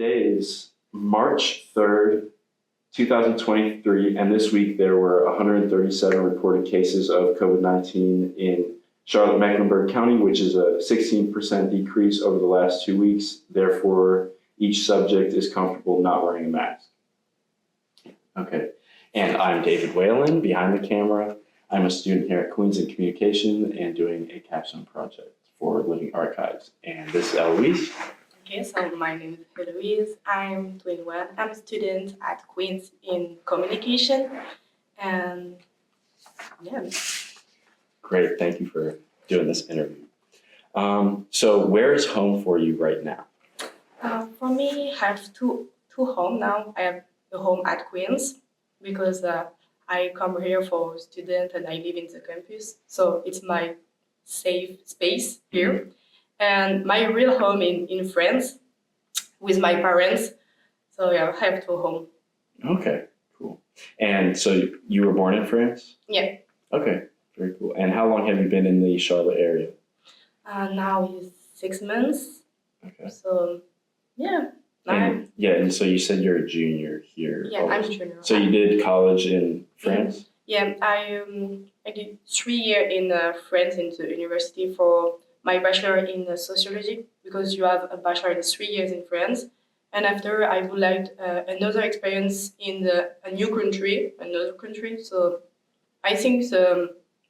Today is March 3rd, 2023, and this week there were 137 reported cases of COVID-19 in Charlotte-Mecklenburg County, which is a 16% decrease over the last 2 weeks. Therefore, each subject is comfortable not wearing a mask. Okay, and I'm David Whalen, behind the camera. I'm a student here at Queens in Communication and doing a Capstone project for Living Archives. And this is Heloise. Okay, so my name is Heloise. I'm 21. I'm a student at Queens in Communication. And yeah. Great, thank you for doing this interview. So where is home for you right now? For me, I have two home now. I have a home at Queens because I come here for student and I live in the campus. So it's my safe space here. Mm-hmm. And my real home in France with my parents. So yeah, I have two home. Okay, cool. And so you were born in France? Yeah. Okay, very cool. And how long have you been in the Charlotte area? Now it's 6 months. Okay. So yeah. And so you said you're a junior here. Yeah, I'm a junior. So you did college in France? Yeah, I did 3 years in France in the university for my bachelor in sociology, because you have a bachelor in 3 years in France. And after, I would like another experience in another country. So I think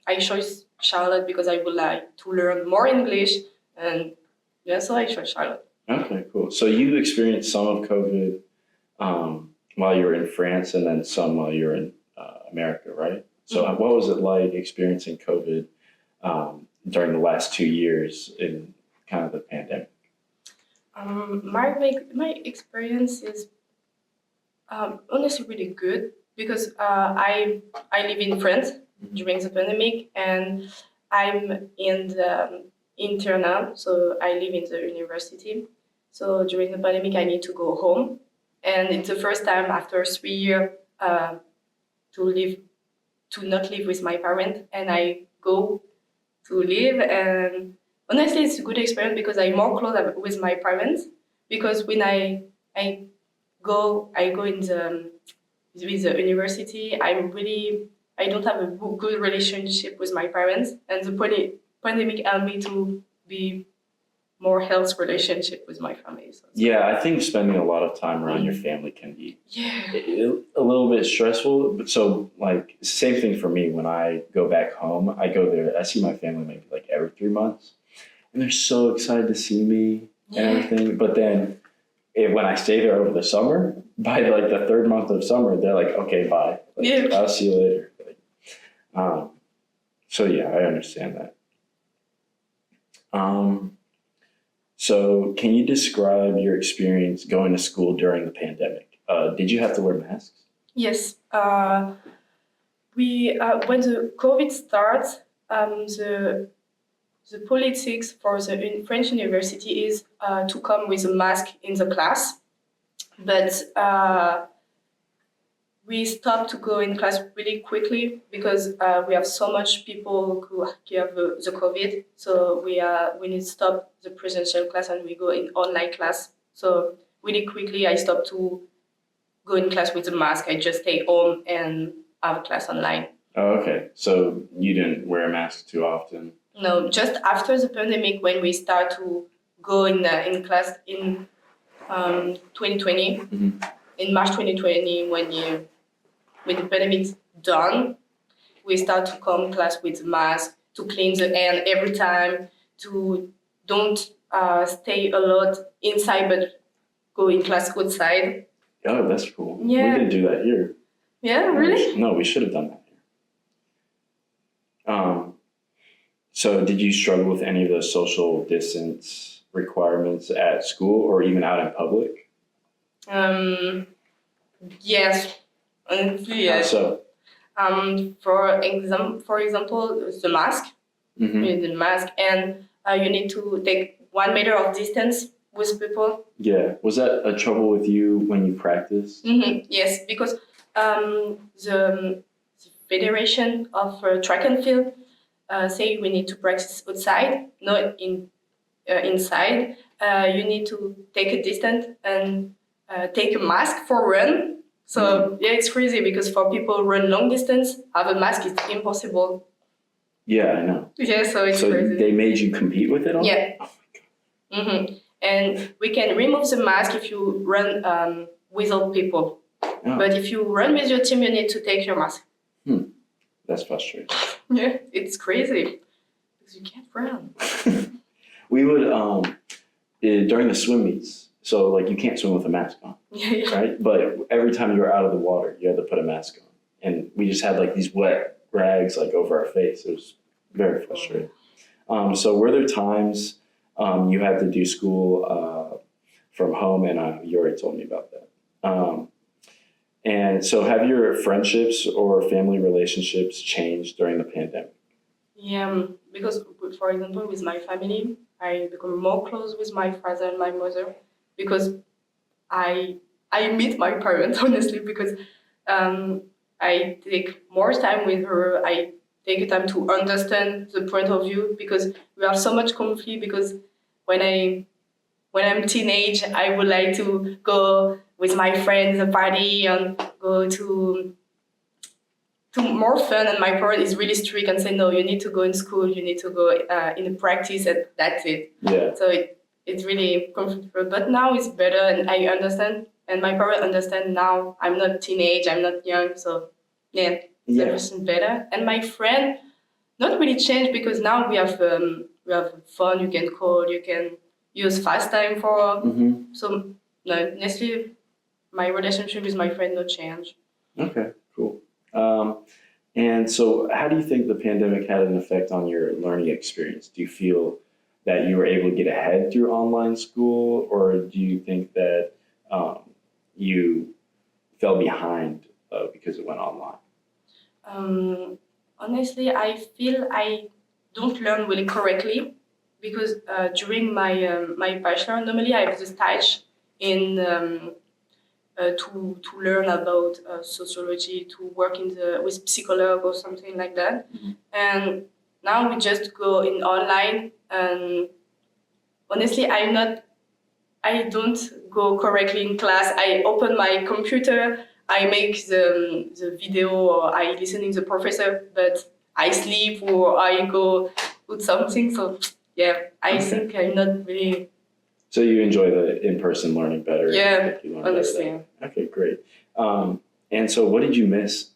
I chose Charlotte because I would like to learn more English. And yeah, so I chose Charlotte. Okay, cool. So you experienced some of COVID while you were in France and then some while you were in America, right? So mm-hmm. What was it like experiencing COVID during the last 2 years in kind of the pandemic? My experience is honestly really good because I live in France during the pandemic, and I'm in the internal, so I live in the university. So during the pandemic, I need to go home, and it's the first time after 3 years to not live with my parents, and I go to live. And honestly, it's a good experience because I'm more close with my parents, because when I go in with the university, I don't have a good relationship with my parents, and the pandemic helped me to be more healthy relationship with my family. So yeah, I think spending a lot of time around your family can be a little bit stressful. But so like same thing for me. When I go back home, I go there. I see my family maybe like every 3 months, and they're so excited to see me and everything. But then when I stay there over the summer, by like the 3rd month of summer, they're like, okay, bye. Like, I'll see you later. So yeah, I understand that. So can you describe your experience going to school during the pandemic? Did you have to wear masks? Yes. When the COVID starts, the politics for the French university is to come with a mask in the class. But we stopped to go in class really quickly because we have so much people who have the COVID. So we need to stop the presential class and we go in online class. So really quickly, I stopped to go in class with a mask. I just stay home and have class online. Oh, okay. So you didn't wear a mask too often? No, just after the pandemic, when we start to go in class in 2020, mm-hmm. in March 2020, when the pandemic's done, we start to come class with mask, to clean the hand every time, to don't stay a lot inside, but go in class outside. Oh, that's cool. Yeah. We didn't do that here. Yeah, really? No, we should have done that here. So did you struggle with any of the social distance requirements at school or even out in public? Yes. Yes. How so? For example, the mask. Mm-hmm. You need the mask, and you need to take 1 meter of distance with people. Yeah. Was that a trouble with you when you practiced? Mm-hmm. Yes, because the Federation of Track and Field say we need to practice outside, not inside. You need to take a distance, and take a mask for run. So yeah, it's crazy because for people who run long distance, have a mask is impossible. Yeah, I know. Yeah, so it's So crazy. they made you compete with it on? Yeah. And we can remove the mask if you run without people. Oh. But if you run with your team, you need to take your mask. That's frustrating. Yeah, it's crazy because you can't run. We would during the swim meets. So like you can't swim with a mask on, Yeah. right? But every time you were out of the water, you had to put a mask on, and we just had like these wet rags like over our face. It was very frustrating. So were there times you had to do school from home, and you already told me about that. And so have your friendships or family relationships changed during the pandemic? Yeah, because for example, with my family, I become more close with my father and my mother because I meet my parents honestly because I take more time with her. I take time to understand the point of view because we have so much conflict. Because when I'm teenage, I would like to go with my friends a party and go to more fun. And my parent is really strict and say, no, you need to go in school, you need to go in a practice, and that's it. Yeah. So it's really comfortable. But now it's better, and I understand, and my parents understand now. I'm not teenage, I'm not young, so yeah, everything better. And my friend, not really changed because now we have phone. You can call, you can use FaceTime for. So no, honestly, my relationship with my friend no change. Okay, cool. And so how do you think the pandemic had an effect on your learning experience? Do you feel that you were able to get ahead through online school, or do you think that you fell behind because it went online? Honestly, I feel I don't learn really correctly because during my bachelor, normally I have this stage in to learn about sociology, to work with psychologue or something like that. And now we just go in online, and honestly, I don't go correctly in class. I open my computer, I make the video, or I listen to the professor, but I sleep or I go put something. So yeah, I think I'm not really. So you enjoy the in-person learning better? Yeah, you learn understand. Better. Okay, great. And so what did you miss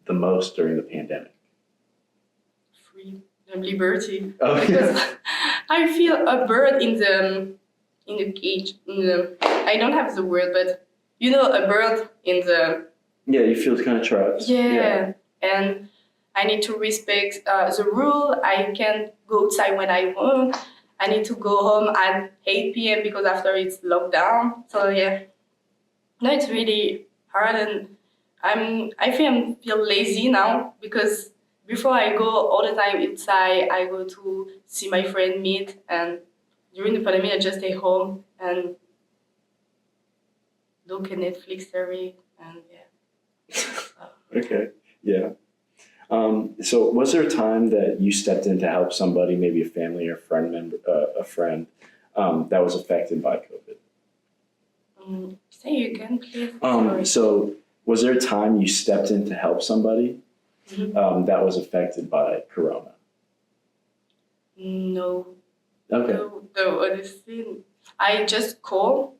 the most during the pandemic? Freedom, liberty. Oh, Because I feel a bird in the cage. I don't have the word, but you know, a bird in the. Yeah, you feel kind of trapped. Yeah, and I need to respect the rule. I can't go outside when I want. I need to go home at 8 p.m. because after it's lockdown. So yeah, no, it's really hard, and I feel lazy now because before I go all the time outside, I go to see my friend meet, and during the pandemic I just stay home and look at Netflix series, and yeah. Okay, yeah. So was there a time that you stepped in to help somebody, maybe a family or friend member, a friend that was affected by COVID? Say again, please. So was there a time you stepped in to help somebody that was affected by Corona? No. Okay. No, honestly, I just call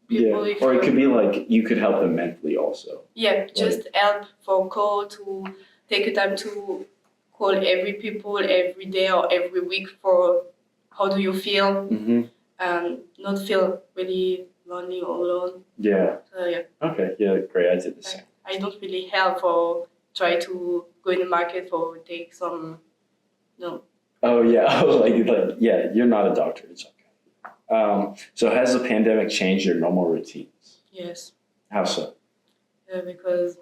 people. Yeah. Or it could be like you could help them mentally also. Yeah, just help for call to take a time to call every people every day or every week for how do you feel, and not feel really lonely or alone. Yeah. So yeah. Okay. Yeah. Great. I did the same. I don't really help or try to go in the market or take some. No. Oh yeah. like yeah. You're not a doctor. It's okay. So has the pandemic changed your normal routines? Yes. How so? Because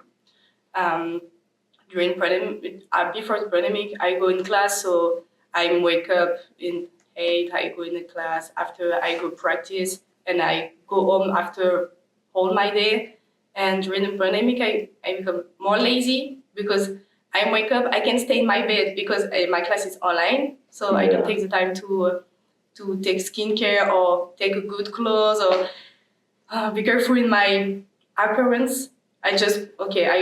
during pandemic, before the pandemic, I go in class, so I wake up in 8, I go in the class, after I go practice, and I go home after all my day. And during the pandemic, I become more lazy because I wake up, I can stay in my bed because my class is online, so I don't take the time to take skincare or take a good clothes or be careful in my appearance. I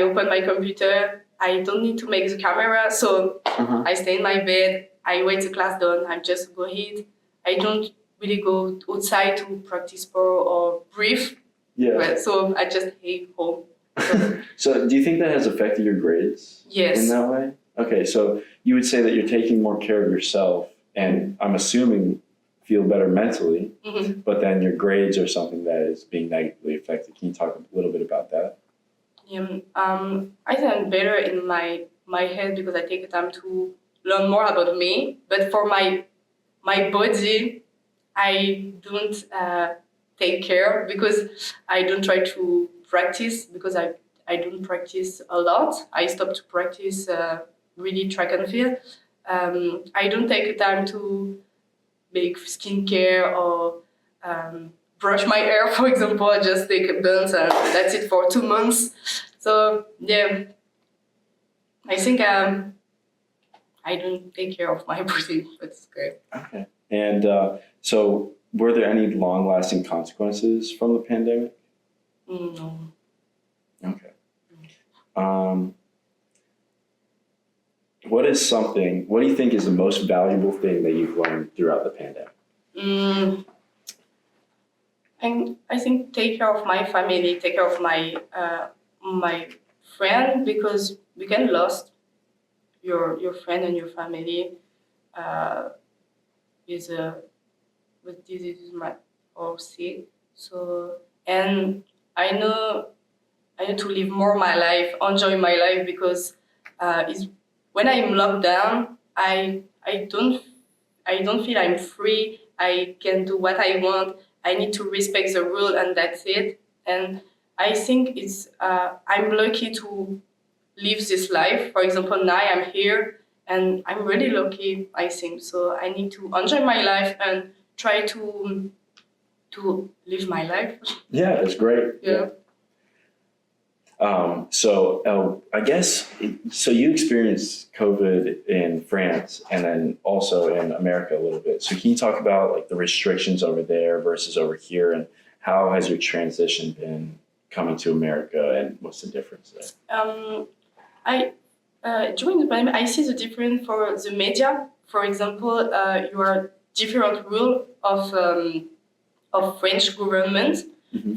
open my computer. I don't need to make the camera, so I stay in my bed. I wait the class done. I just go ahead. I don't really go outside to practice sport or breathe. Yeah. So I just stay home. So do you think that has affected your grades? Yes. In that way? Okay, so you would say that you're taking more care of yourself, and I'm assuming feel better mentally, but then your grades are something that is being negatively affected. Can you talk a little bit about that? Yeah, I think I'm better in my head because I take the time to learn more about me. But for my body, I don't take care because I don't try to practice because I don't practice a lot. I stopped to practice really track and field. I don't take the time to make skincare or brush my hair, for example. I just take a belt and that's it for 2 months. So yeah, I think I don't take care of my body, but it's great. Okay. And so were there any long-lasting consequences from the pandemic? No. Okay. What do you think is the most valuable thing that you've learned throughout the pandemic? And I think take care of my family, take care of my my friend, because we can lose your friend and your family with diseases or sick. So and I know I need to live more my life, enjoy my life, because it's, when I'm locked down, I don't feel I'm free. I can do what I want. I need to respect the rule, and that's it. And I think it's I'm lucky to live this life. For example, now I'm here, and I'm really lucky, I think. So I need to enjoy my life and try to live my life. Yeah, that's great. Yeah. I guess, so you experienced COVID in France and then also in America a little bit. So can you talk about like the restrictions over there versus over here, and how has your transition been coming to America, and what's the difference there? During the pandemic, I see the difference for the media. For example, you are different rule of French government.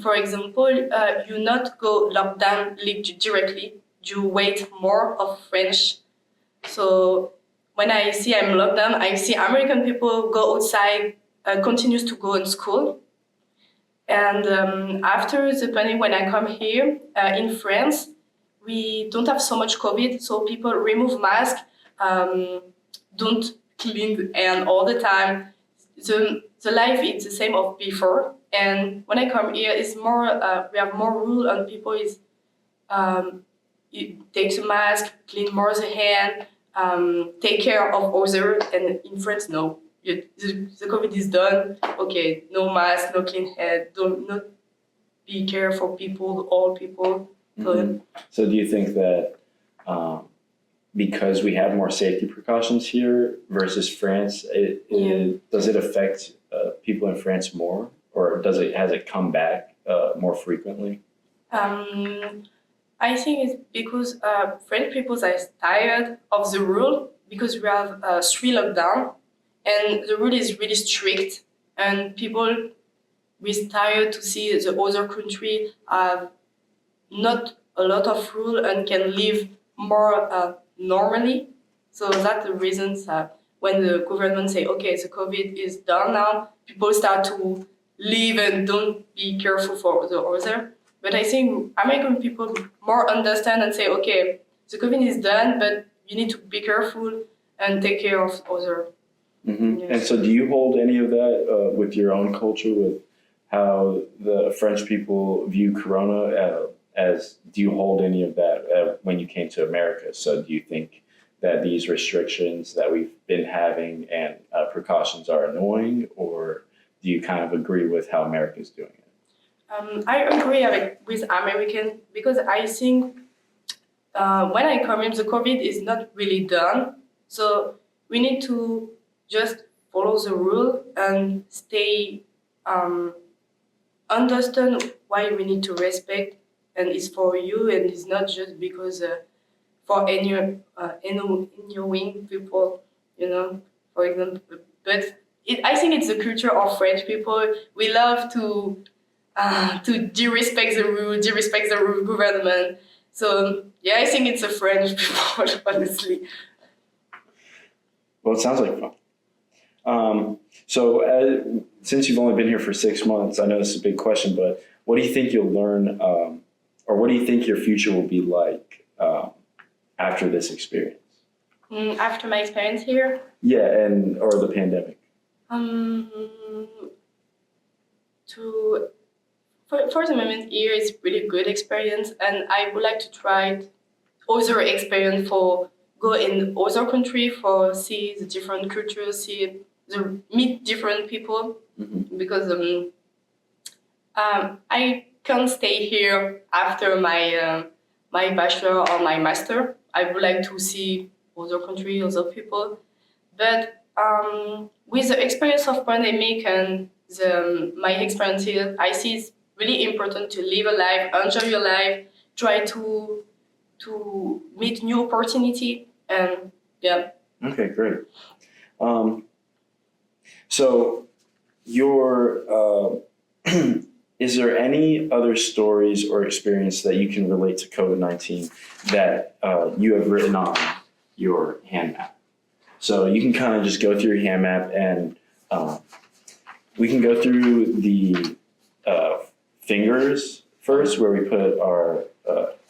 For example, you not go lockdown directly. You wait more of French. So when I see I'm locked down, I see American people go outside, continues to go in school. And after the pandemic, when I come here in France, we don't have so much COVID, so people remove mask, don't clean and all the time. The life is the same of before. And when I come here, it's more we have more rule, and people is it takes a mask, clean more the hand, take care of other. And in France, no, the COVID is done. Okay, no mask, no clean head, don't not be care for people, all people. So do you think that because we have more safety precautions here versus France, does it affect people in France more, or has it come back more frequently? I think it's because French people are tired of the rule, because we have 3 lockdown, and the rule is really strict, and people is tired to see the other country have not a lot of rule and can live more normally. So that's the reasons when the government say, okay, the COVID is done now, people start to live and don't be careful for the other. But I think American people more understand and say, okay, the COVID is done, but you need to be careful and take care of other. Yes. And so do you hold any of that with your own culture, with how the French people view Corona? Do you hold any of that when you came to America? So do you think that these restrictions that we've been having and precautions are annoying, or do you kind of agree with how America's doing it? I agree with American, because I think when I come in, the COVID is not really done. So we need to just follow the rule and stay understand why we need to respect, and it's for you, and it's not just because for any people, for example. But I think it's the culture of French people. We love to disrespect the rule government. So yeah, I think it's a French people, honestly. Well, it sounds like fun. Since you've only been here for 6 months, I know this is a big question, but what do you think you'll learn, or what do you think your future will be like after this experience? After my experience here, Yeah, or the pandemic. For the moment here, it's really good experience, and I would like to try other experience for go in other country for see the different cultures, meet different people, because I can't stay here after my bachelor or my master. I would like to see other country, other people, but with the experience of pandemic and my experience here, I see it's really important to live a life, enjoy your life, try to meet new opportunity, and yeah. Okay, great. So your is there any other stories or experience that you can relate to COVID-19 that you have written on your hand map? So you can kind of just go through your hand map, and we can go through the fingers first, where we put our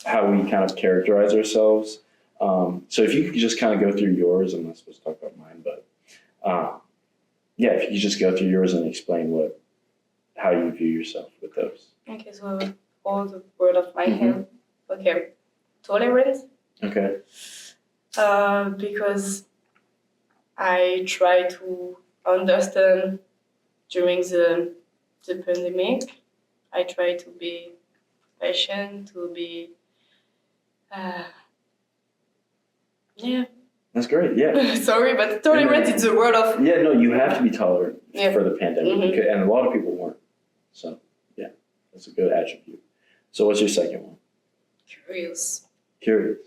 how we kind of characterize ourselves. So if you could just kind of go through yours, I'm not supposed to talk about mine, but yeah, if you could just go through yours and explain how you view yourself with those. Okay, so all the word of my hand. Okay, tolerance. Okay. Because I try to understand during the pandemic. I try to be patient, to be yeah. That's great. Yeah. Sorry, but tolerant is the word of. Yeah, no, you have to be tolerant for the pandemic, Mm-hmm. and a lot of people weren't. So yeah, that's a good attribute. So what's your second one? Curious. Curious.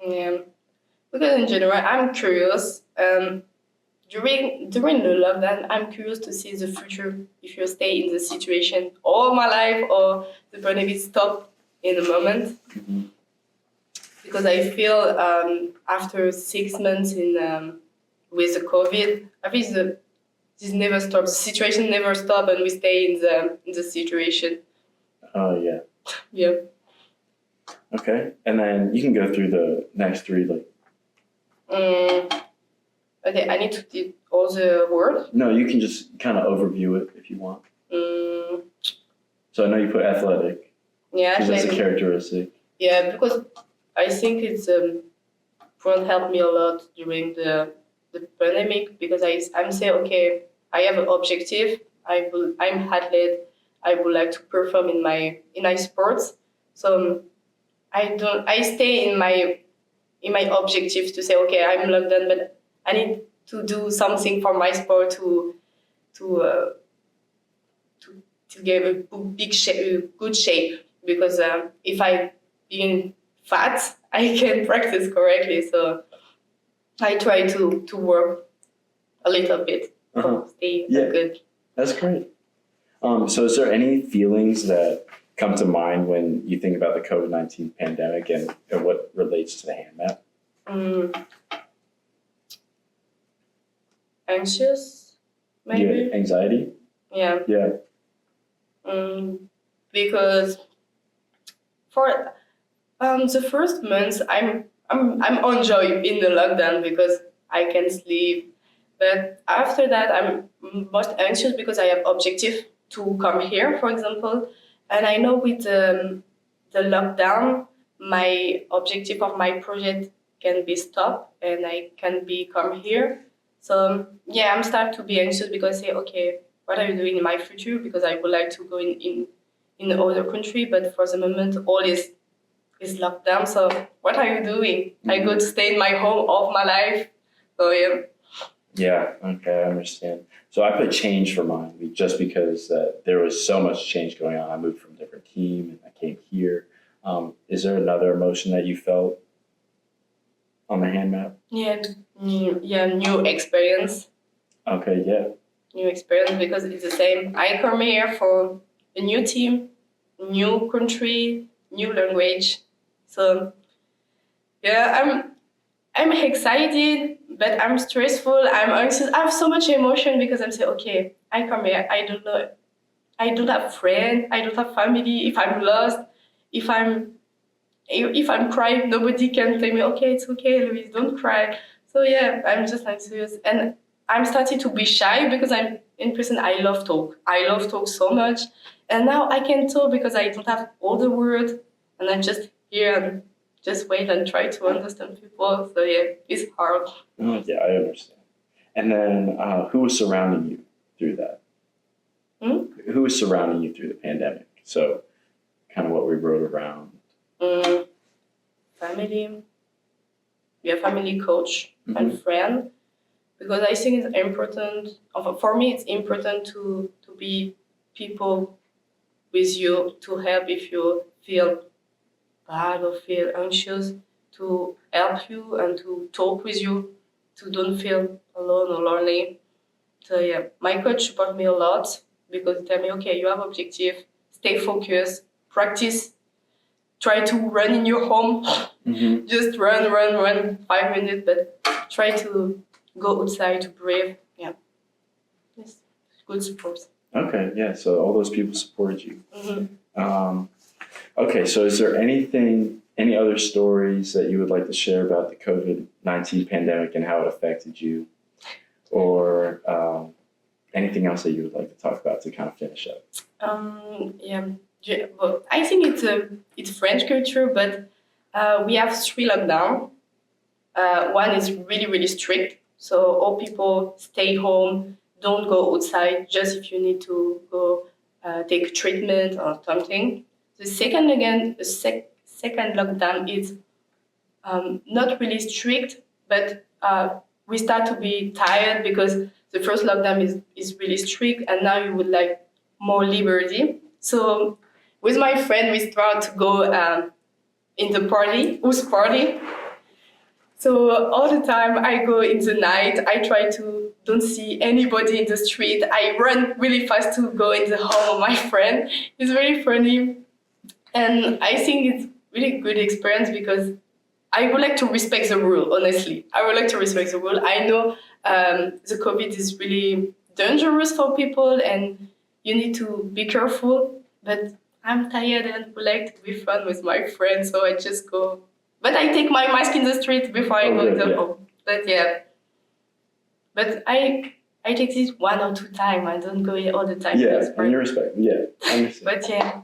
Yeah, because in general, I'm curious. During the lockdown, I'm curious to see the future. If you stay in the situation all my life, or the pandemic stop in a moment. Mm-hmm. Because I feel after 6 months with the COVID, I think this never stops. The situation never stops, and we stay in the situation. Oh yeah. Yeah. Okay, and then you can go through the next three, like. Okay, I need to do all the words. No, you can just kind of overview it if you want. So I know you put athletic. Yeah, because that's a characteristic. Yeah, because I think it's helped me a lot during the pandemic, because I'm saying, okay, I have an objective. I'm athlete. I would like to perform in my sports. So I stay in my objectives to say, okay, I'm locked down, but I need to do something for my sport to get a good shape, because if I being fat, I can practice correctly. So I try to work a little bit to stay good. That's great. So is there any feelings that come to mind when you think about the COVID-19 pandemic and what relates to the hand map? Anxious, maybe. Yeah, anxiety? Yeah. Yeah. Because for the first months, I'm enjoying in the lockdown because I can sleep. But after that, I'm most anxious because I have objective to come here, for example. And I know with the lockdown, my objective of my project can be stopped and I can come here. So yeah, I'm starting to be anxious because I say, okay, what are you doing in my future? Because I would like to go in another country, but for the moment, all is locked down. So what are you doing? I go to stay in my home all my life. So yeah. Yeah, okay, I understand. So I put change for mine just because there was so much change going on. I moved from a different team and I came here. Is there another emotion that you felt on the hand map? Yeah, new experience. Okay, yeah. New experience because it's the same. I come here for a new team, new country, new language. So yeah, I'm excited, but I'm stressful. I'm anxious. I have so much emotion because I'm saying, okay, I come here. I don't know. I don't have friends. I don't have family. If I'm lost, if I'm if I'm crying, nobody can tell me, okay, it's okay, Louise, don't cry. So yeah, I'm just anxious, and I'm starting to be shy because I'm in person. I love talk. I love talk so much, and now I can talk because I don't have all the words, and I'm just here and just wait and try to understand people. So yeah, it's hard. Oh, yeah, I understand. And then who was surrounding you through that? Who was surrounding you through the pandemic? So kind of what we wrote around. Family, we have family, coach, and friend. Because I think it's important, for me, it's important to be people with you to help if you feel bad or feel anxious, to help you and to talk with you, to don't feel alone or lonely. So yeah, my coach support me a lot because he tell me, okay, you have objective, stay focused, practice, try to run in your home, just run 5 minutes, but try to go outside to breathe. Yeah, it's good support. Okay, yeah. So all those people supported you. Okay, so is there any other stories that you would like to share about the COVID-19 pandemic and how it affected you, or anything else that you would like to talk about to kind of finish up? Yeah, well, I think it's French culture, but we have 3 lockdowns. One is really strict, so all people stay home, don't go outside, just if you need to go take treatment or something. The second lockdown is not really strict, but we start to be tired because the first lockdown is really strict, and now you would like more liberty. So with my friend, we start to go in the party, house party. So all the time I go in the night, I try to don't see anybody in the street. I run really fast to go in the home of my friend. It's very funny. And I think it's really good experience because I would like to respect the rule, honestly. I would like to respect the rule. I know the COVID is really dangerous for people and you need to be careful, but I'm tired and would like to be fun with my friends, so I just go. But I take my mask in the street before I go to home. But yeah. But I take this 1 or 2 times. I don't go all the time. Yeah, and you respect. Yeah, I understand. But yeah,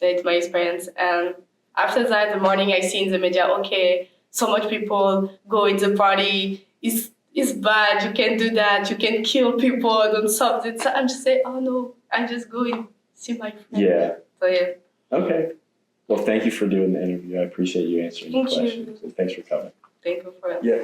that's my experience. And after that, the morning I see in the media, okay, so much people go in the party. It's bad. You can't do that. You can kill people. Don't stop it. So I'm just saying, oh no, I just go and see my friends. Yeah. So yeah. Okay. Well, thank you for doing the interview. I appreciate you answering the questions. And thanks for coming. Thank you for that. Yeah.